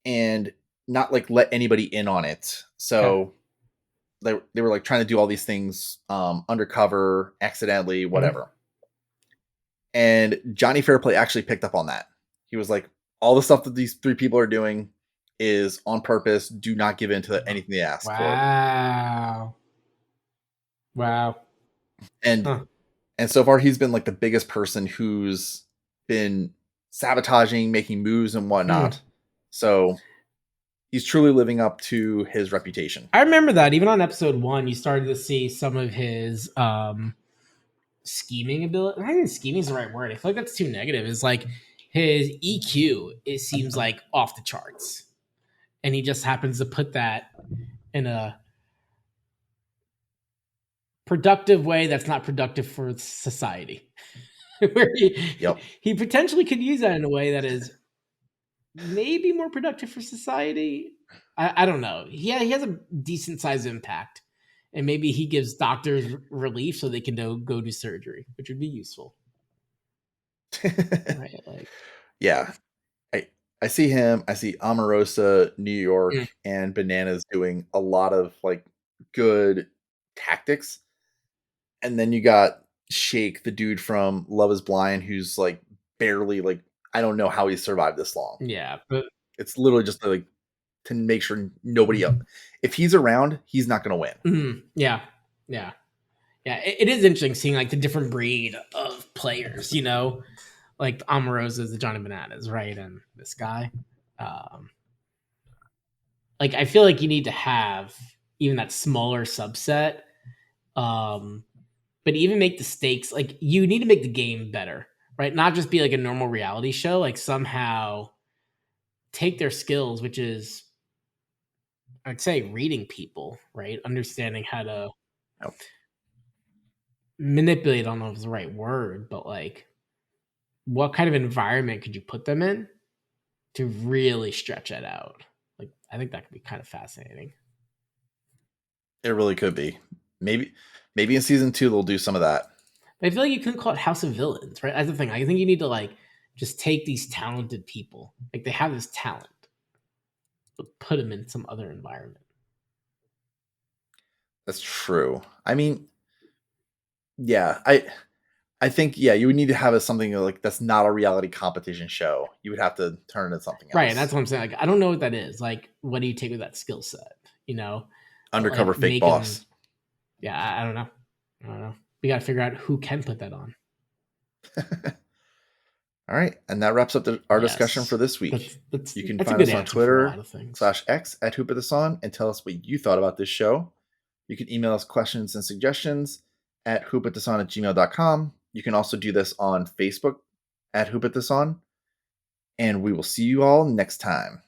A: and not like let anybody in on it.
B: Okay.
A: So they were like trying to do all these things undercover, accidentally,
B: Mhm.
A: whatever. And Johnny Fairplay actually picked up on that. He was like, all the stuff that these three people are doing is on purpose. Do not give in to anything they ask for.
B: Wow. Wow.
A: And
B: Huh.
A: and so far he's been like the biggest person who's been sabotaging, making moves and
B: Mm.
A: whatnot. So he's truly living up to his reputation.
B: I remember that even on episode 1, you started to see some of his scheming ability. I don't think scheming is the right word. I feel like that's too negative. It's like his EQ, it seems like off the charts. And he just happens to put that in a productive way that's not productive for society. Where
A: Yep.
B: he potentially could use that in a way that is maybe more productive for society. I don't know. Yeah, he has a decent sized impact, and maybe he gives doctors relief so they can go do surgery, which would be useful, right? Like,
A: Yeah. I I see him, I see Omarosa, New
B: mm,
A: York, and Bananas doing a lot of like good tactics. And then you got Shake, the dude from Love is Blind, who's like barely like I don't know how he survived this long.
B: yeah, but
A: It's literally just like to make sure nobody else if he's around, he's not gonna win.
B: yeah, yeah, yeah. It is interesting seeing like the different breed of players. Like Omarosa is the Johnny Bananas, right? And this guy, um, like I feel like you need to have even that smaller subset. Um, but even make the stakes like you need to make the game better, right? Not just be like a normal reality show, like somehow take their skills, which is I'd say reading people, right? Understanding how to
A: No,
B: manipulate, I don't know if it's the right word, but like what kind of environment could you put them in to really stretch it out? Like I think that could be kind of fascinating.
A: it really could be. Maybe maybe in season 2 they'll do some of that.
B: But I feel like you couldn't call it House of Villains, right? That's the thing. I think you need to like just take these talented people, like they have this talent, but put them in some other environment.
A: That's true. I mean, yeah, I think yeah, you would need to have something like that's not a reality competition show. You would have to turn it into something
B: Right, and that's
A: else.
B: what I'm saying. Like, I don't know what that is. Like, what do you take with that skill set? You know, but
A: Undercover
B: like
A: fake
B: make them.
A: boss.
B: Yeah, I don't know. I don't know. We got to figure out who can put that on.
A: All right, and that wraps up our discussion for
B: Yes,
A: this
B: that's
A: week.
B: that's
A: You can
B: that's a
A: find
B: good
A: us on
B: answer for a lot
A: Twitter
B: of things.
A: slash X at Hoop at the Sun and tell us what you thought about this show. You can email us questions and suggestions at hoopatthesun@gmail.com. You can also do this on Facebook at Hoop at the Sun. And we will see you all next time.